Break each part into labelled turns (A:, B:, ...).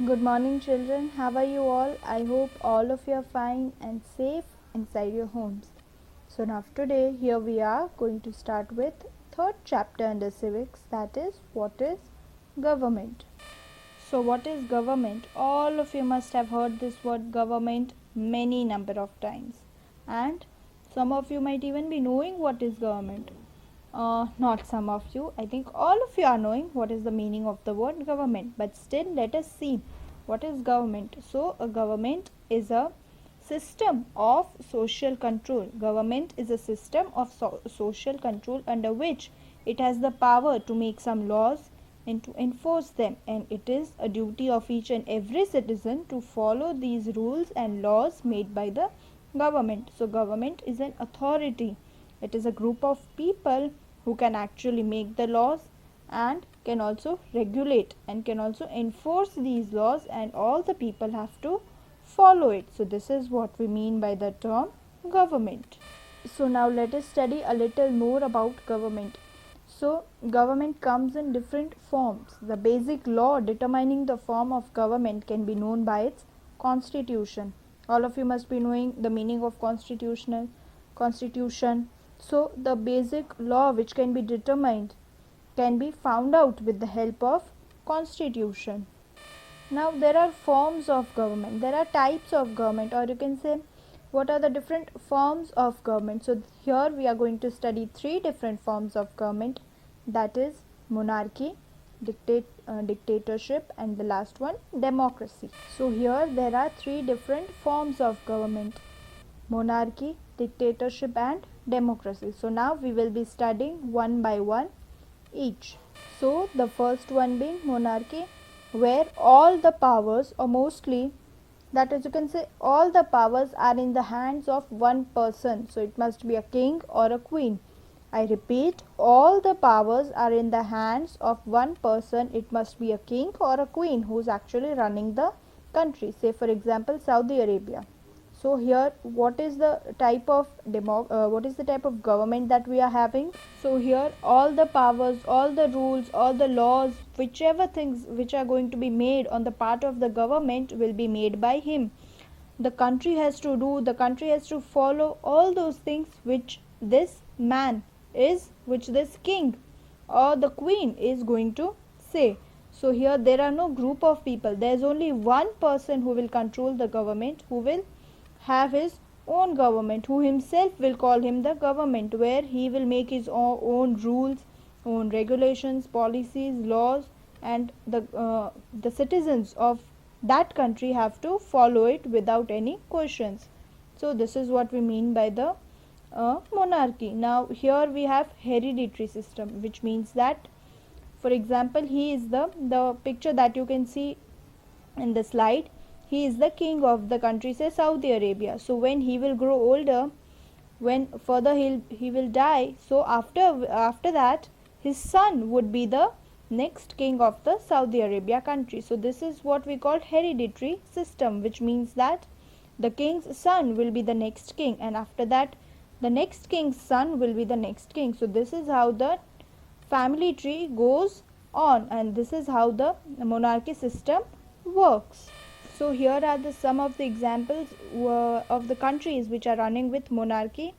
A: Good morning, children. How are you all? I hope all of you are fine and safe inside your homes. So now today here we are going to start with third chapter under civics, that is what is government. So what is government? All of you must have heard this word government many number of times, and some of you might even be knowing what is government. Not some of you, I think all of you are knowing what is the meaning of the word government, but still let us see what is government. So a government is a system of social control. Government is a system of social control under which it has the power to make some laws and to enforce them, and it is a duty of each and every citizen to follow these rules and laws made by the government. So government is an authority. It is a group of people who can actually make the laws and can also regulate and can also enforce these laws, and all the people have to follow it. So this is what we mean by the term government. So now let us study a little more about government. So government comes in different forms. The basic law determining the form of government can be known by its constitution. All of you must be knowing the meaning of constitution. So the basic law which can be determined can be found out with the help of constitution. Now there are forms of government, there are types of government, or you can say what are the different forms of government. So here we are going to study three different forms of government, that is monarchy, dictatorship, and the last one democracy. So here there are three different forms of government: monarchy, dictatorship, and democracy. So now we will be studying one by one each. So the first one being monarchy, where all the powers, or mostly, that is, you can say all the powers are in the hands of one person. So it must be a king or a queen. I repeat, all the powers are in the hands of one person. It must be a king or a queen who is actually running the country. Say for example Saudi Arabia. So here what is the type of government that we are having? So here all the powers, all the rules, all the laws, whichever things which are going to be made on the part of the government will be made by him. The country has to do, the country has to follow all those things which this man is, which this king or the queen is going to say. So here there are no group of people, there is only one person who will control the government, who will have his own government, who himself will call him the government, where he will make his own rules, own regulations, policies, laws, and the citizens of that country have to follow it without any questions. So this is what we mean by the monarchy. Now here we have hereditary system, which means that, for example, he is the picture that you can see in the slide. He is the king of the country, say Saudi Arabia. So when he will grow older, when further he will die, so after that his son would be the next king of the Saudi Arabia country. So this is what we call hereditary system, which means that the king's son will be the next king, and after that the next king's son will be the next king. So this is how the family tree goes on, and this is how the monarchy system works. So here are some of the examples of the countries which are running with monarchy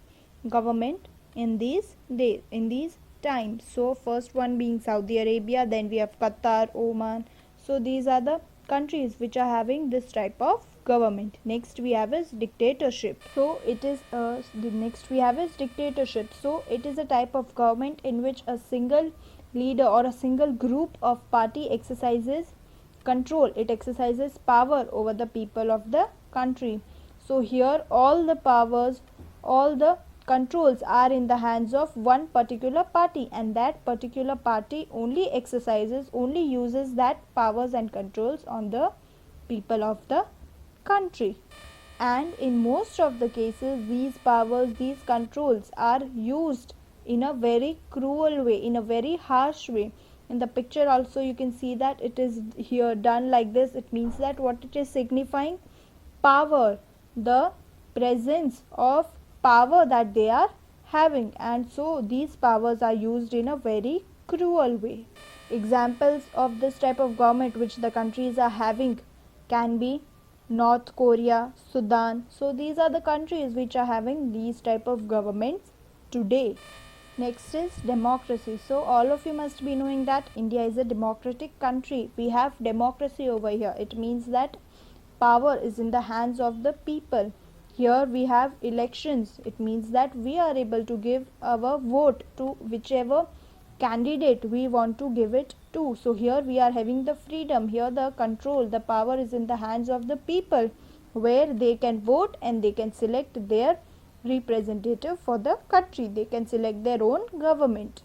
A: government in these days, in these times. So first one being Saudi Arabia, then we have Qatar, Oman. So these are the countries which are having this type of government. Next we have is dictatorship. So it is the next we have is dictatorship. So it is a type of government in which a single leader or a single group of party exercises control, it exercises power over the people of the country. So here all the powers, all the controls are in the hands of one particular party, and that particular party only exercises, only uses that powers and controls on the people of the country. And in most of the cases these powers, these controls are used in a very cruel way, in a very harsh way. In the picture also you can see that it is here done like this. It means that what it is signifying: power, the presence of power that they are having, and so these powers are used in a very cruel way. Examples of this type of government which the countries are having can be North Korea, Sudan. So these are the countries which are having these type of governments today. Next is democracy. So all of you must be knowing that India is a democratic country. We have democracy over here. It means that power is in the hands of the people. Here we have elections. It means that we are able to give our vote to whichever candidate we want to give it to. So here we are having the freedom. Here the control, the power is in the hands of the people, where they can vote and they can select their representative for the country. They can select their own government.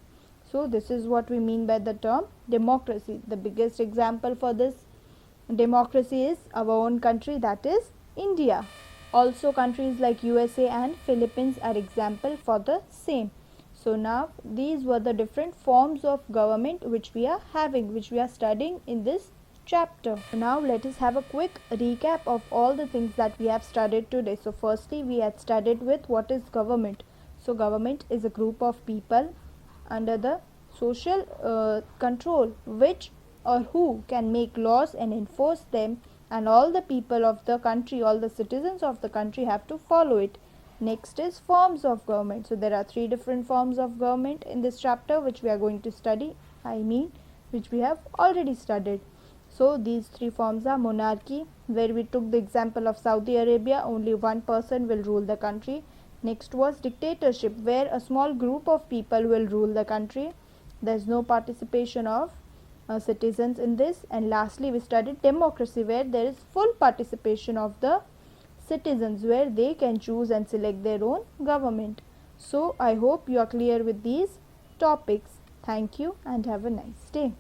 A: So this is what we mean by the term democracy. The biggest example for this democracy is our own country, that is India. Also countries like USA and Philippines are example for the same. So now these were the different forms of government which we are having, which we are studying in this chapter. Now let us have a quick recap of all the things that we have studied today. So firstly we had studied with what is government. So government is a group of people under the social control which or who can make laws and enforce them, and all the people of the country, all the citizens of the country have to follow it. Next is forms of government. So there are three different forms of government in this chapter which we are going to study, which we have already studied. So these three forms are monarchy, where we took the example of Saudi Arabia, only one person will rule the country. Next was dictatorship, where a small group of people will rule the country. There is no participation of citizens in this. And lastly we studied democracy, where there is full participation of the citizens, where they can choose and select their own government. So I hope you are clear with these topics. Thank you and have a nice day.